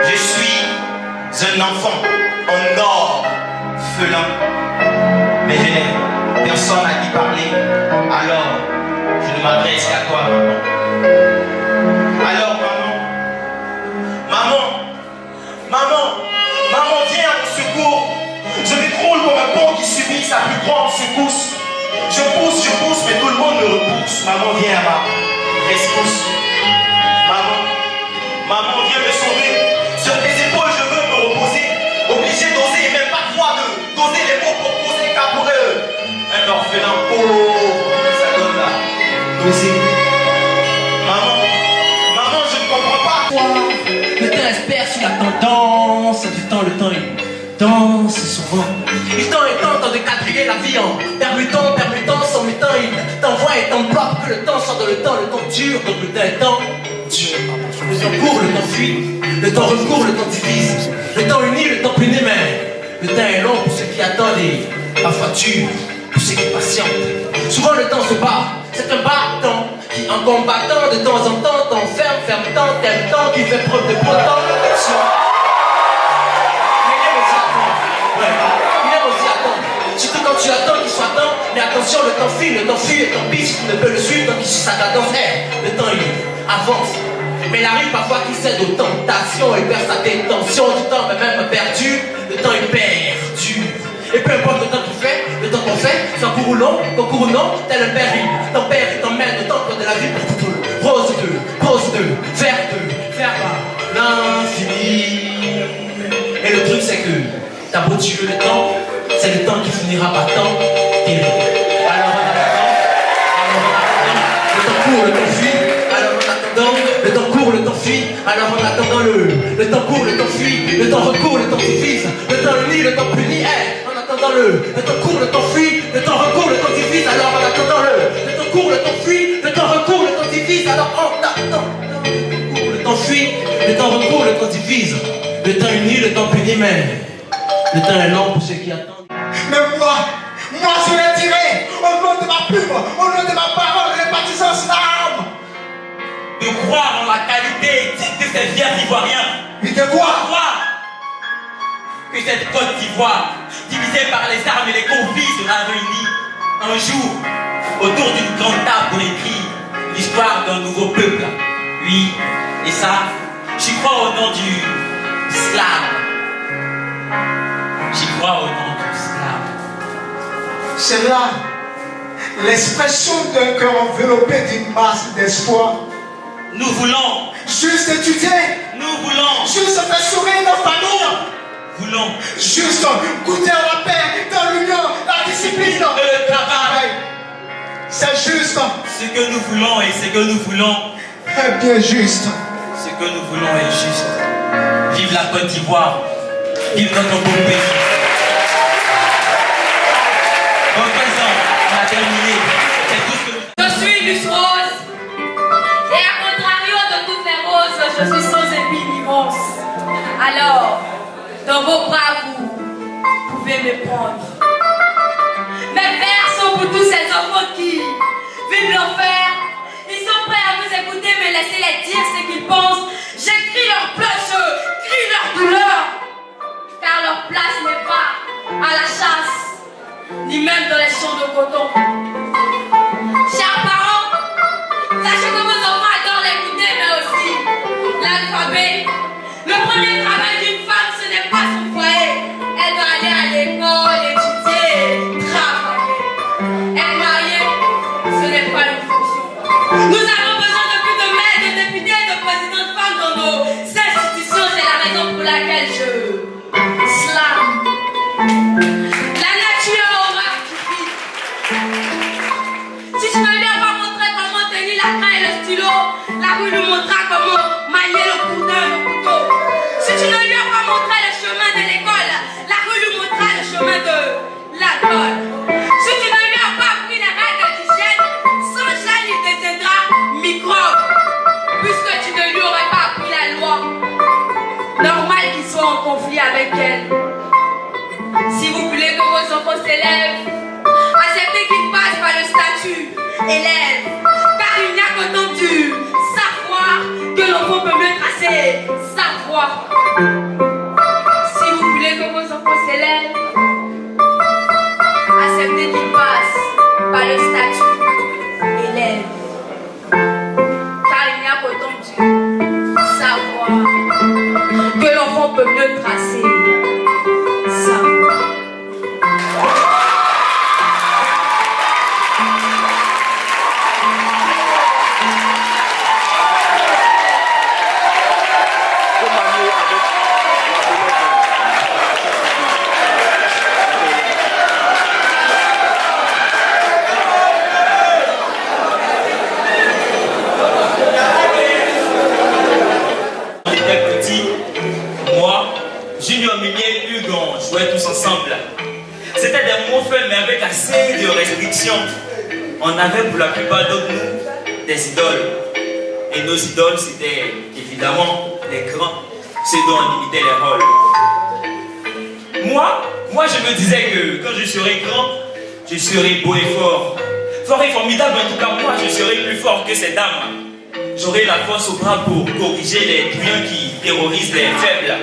Je suis un enfant en orphelin, mais je n'ai personne à qui parler, alors je ne m'adresse qu'à toi, maman. Alors maman, viens à mon secours. Je m'écroule comme un pont qui subit sa plus grande secousse. Je pousse, mais tout le monde me repousse. Maman, viens à ma rescousse. Maman, viens me sauver. Sur tes épaules, je veux me reposer. Obligé d'oser, et même parfois d'oser les mots pour poser, car pour eux, un orphelin pauvre, ça donne la nausée. Maman, je ne comprends pas. Le temps espère sur la tendance du temps, le temps il danse souvent. Il temps de quadriller la vie en permutant, sans mutant, il t'envoie et t'embloque que le temps sort de le temps dure, donc le temps est temps dur. Le temps court, le temps fuit, le temps recourt, le temps divise, le temps unit, le temps punit, mais le temps est long pour ceux qui attendent et parfois dur pour ceux qui patientent. Souvent le temps se bat, c'est un bâton qui en combattant de temps en temps t'enferme, ferme tant, t'aime tant, qui fait preuve de protection. Surtout quand tu attends qu'il soit temps, mais attention, le temps fuit et tant pis si tu ne peux le suivre, tant qu'il suit sa cadence, le temps il avance. Mais il arrive parfois qu'il cède aux tentations et perd sa détention du temps, mais même perdu, le temps est perdu. Et peu importe le temps qu'il fait, le temps qu'on fait, soit court ou long, concours ou non, tel un péril, t'empère et t'emmène le temps de la vie pour tout. Rose 2, pose 2, vert 2, vers l'infini. Et le truc c'est que t'as beau tuer le temps, c'est le temps qui finira par tant terrible. Alors en attendant, le temps court, le temps fuit. Alors en attendant, le temps court, le temps fuit. Alors en attendant, le temps court, le temps fuit. Le temps recourt, le temps divise. Le temps unit, le temps punit. En attendant, le temps court, le temps fuit. Le temps recourt, le temps divise. Alors en attendant, le temps court, le temps fuit. Le temps recourt, le temps divise. Alors en attendant, le temps fuit. Le temps recourt, le temps divise. Le temps unit, le temps punit, mais le temps est long pour ceux qui attendent. Mais moi, je l'ai tiré au nom de ma plume, au nom de ma parole, les partisans l'âme. De croire en la qualité éthique de ces fiers Ivoiriens. Mais de quoi? Que cette Côte d'Ivoire, divisée par les armes et les conflits, sera réunie un jour autour d'une grande table pour écrire l'histoire d'un nouveau peuple. Oui, et ça, j'y crois au nom du slave. J'y crois au nom du slave. C'est là l'expression d'un cœur enveloppé d'une masse d'espoir. Nous voulons juste étudier. Nous voulons juste faire sourire nos familles. Voulons juste goûter à la paix, dans l'union, la discipline, le travail. C'est juste. Ce que nous voulons et ce que nous voulons est bien juste. Ce que nous voulons est juste. Vive la Côte d'Ivoire. Vive notre beau pays. Bon présent, on a terminé. C'est tout ce que nous... Je suis Luce Rose. Et à contrario de toutes les roses, je suis sans épis ni ronces. Alors, dans vos bras, vous pouvez me prendre. Mes vers sont pour tous ces enfants qui vivent l'enfer. Ils sont prêts à vous écouter, mais laissez-les dire ce qu'ils pensent. J'écris leurs pleurs, je crie leur douleur. Car leur place n'est pas à la chasse, ni même dans les champs de coton. Chers parents, sachez que vos enfants adorent l'écouter, mais aussi l'alphabet. Le premier travail d'une femme, ce n'est pas son foyer. Elle doit aller à l'école, étudier, travailler. Être mariée, ce n'est pas une fonction. Nous avons besoin de plus de maires, de députés, de présidents de femmes dans nos institutions. C'est la raison pour laquelle je slam. La nature aura suffi. Si tu ne lui as pas montré comment tenir la craie et le stylo, la rue nous montrera comment manier le couteau et le couteau. Si tu ne lui as pas montré le chemin de l'école, la rue lui montrera le chemin de l'alcool. Si tu ne lui as pas appris les règles d'hygiène, sans gel il deviendra microbe. Puisque tu ne lui aurais pas appris la loi, normal qu'il soit en conflit avec elle. Si vous voulez que vos enfants s'élèvent, acceptez qu'ils passent par le statut élève, car il n'y a qu'au temps du savoir que l'on l'enfant peut mieux tracer sa voie. Si vous voulez que vos enfants s'élèvent, acceptez qu'ils passent par le statut élève. Car il n'y a qu'autant Dieu savoir que l'enfant peut mieux tracer sa voie. Junior, Mimier, Hugo, on jouait tous ensemble. C'était des moments fun, mais avec assez de restrictions. On avait pour la plupart d'entre nous des idoles. Et nos idoles, c'était évidemment les grands, ceux dont on imitait les rôles. Moi, je me disais que quand je serai grand, je serai beau et fort. Fort et formidable, en tout cas, moi, je serai plus fort que ces dames. J'aurai la force au bras pour corriger les truands qui terrorisent les faibles.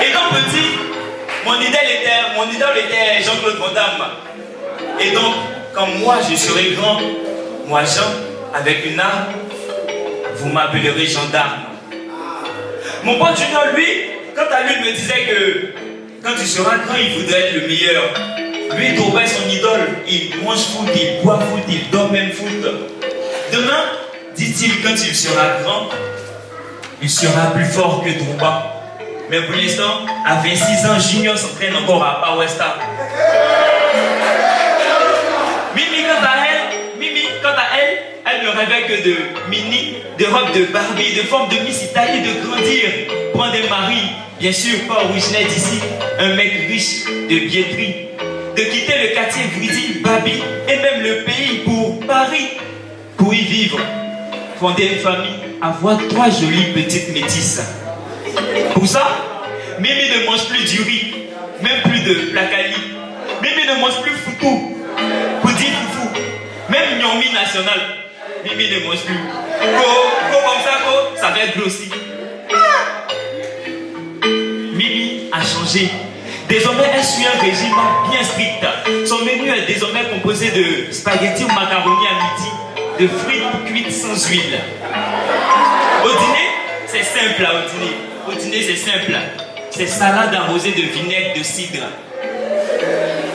Et donc petit, mon idole était Jean-Claude Van Damme. Et donc, quand moi je serai grand, moi Jean, avec une arme, vous m'appellerez gendarme. Mon pote Junior, lui, quant à lui, me disait que quand tu seras grand, il voudrait être le meilleur. Lui, il trouvait son idole, il mange foot, il boit foot, il dort même foot. Demain, dit-il, quand il sera grand, il sera plus fort que Drogba. Mais pour l'instant, à 26 ans, Junior s'entraîne encore à Power Star. Mimi, quant à elle, elle ne rêvait que de mini, de robes de Barbie, de forme de Miss Italie, de grandir, prendre un mari, bien sûr pas originaire d'ici, un mec riche de billetterie, de quitter le quartier Vridi, Babi et même le pays pour Paris, pour y vivre, fonder une famille, avoir 3 jolies petites métisses. Pour ça, Mimi ne mange plus du riz, même plus de placali. Mimi ne mange plus foutou, pour dire foufou, même Nyomi national. Mimi ne mange plus. Go comme ça, ça va être aussi. Mimi a changé. Désormais, elle suit un régime bien strict. Son menu est désormais composé de spaghettis ou macaroni à midi, de frites cuites sans huile. Au dîner, c'est simple au dîner. Au dîner, c'est simple. C'est salade arrosée de vinaigre de cidre.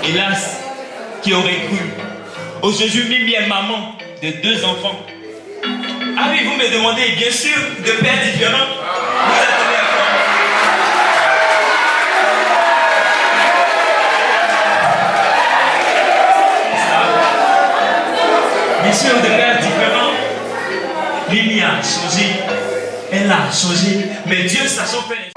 Hélas, qui aurait cru? Aujourd'hui, Mimi est maman de 2 enfants. Ah oui, vous me demandez, bien sûr, de pères différents. Vous attendez à quoi? Bien sûr, de pères différents. Mimi a changé. Elle a changé. Mais Dieu, sachant faire les...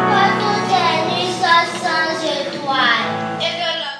Quand tout est nu, ça change étoile. Et de la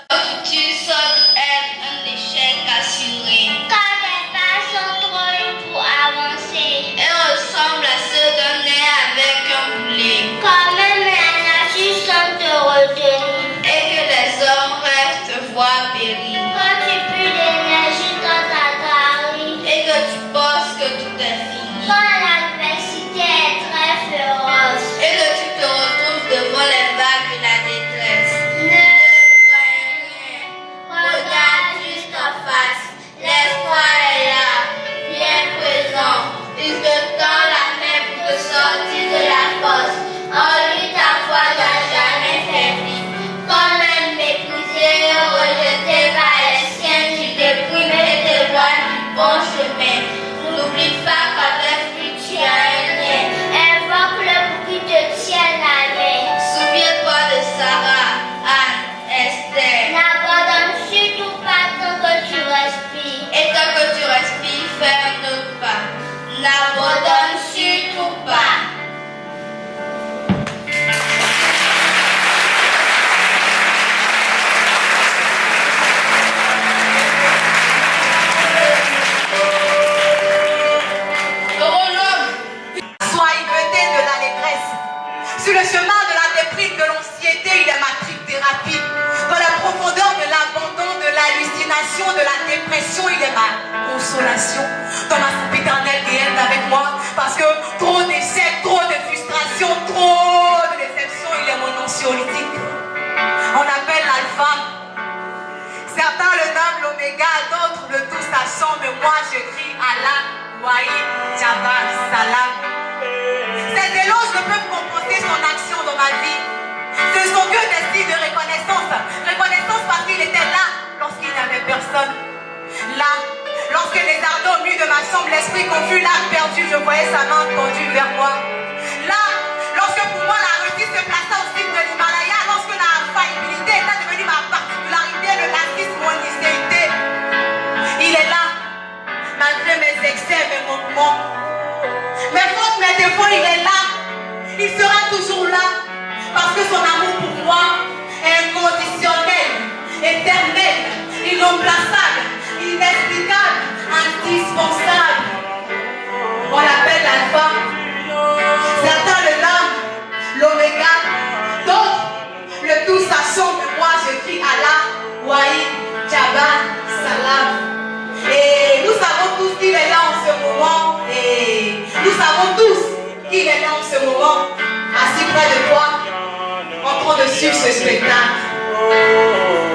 de l'anxiété, il est ma trithérapie. Dans la profondeur de l'abandon, de l'hallucination, de la dépression, il est ma consolation. Dans ma sempiternelle qui est avec moi, parce que trop d'échecs, trop de frustrations, trop de déceptions, il est mon anxiolytique. On appelle l'alpha. Certains le nomment l'oméga, d'autres le tout sachant, mais moi je crie Allah, Wahid, Jabbar, Salam. Ces éloges ne peuvent compenser son action dans ma vie. Ce ne sont que des signes de reconnaissance. Reconnaissance parce qu'il était là lorsqu'il n'y avait personne. Là, lorsque les ardents nus de ma chambre, l'esprit confus, l'âme perdue, je voyais sa main tendue vers moi. Là, lorsque pour moi la réussite se plaça au cycle de l'Himalaya, lorsque la faillibilité était devenue ma particularité, le laxisme, mon licéité, il est là, malgré mes excès, mes manquements, mes fautes, mes défauts, il est là. Il sera toujours là, parce que son amour pour moi est inconditionnel, éternel, irremplaçable, inexplicable, indispensable. On l'appelle l'alpha. Certains le nomment l'oméga, d'autres le tout sachant, que moi je crie Allah, Wahid, Jabbar, Salam. Et nous savons tous qu'il est là en ce moment. Et nous savons tous qu'il est là en ce moment, assis près de toi, en train de suivre ce spectacle.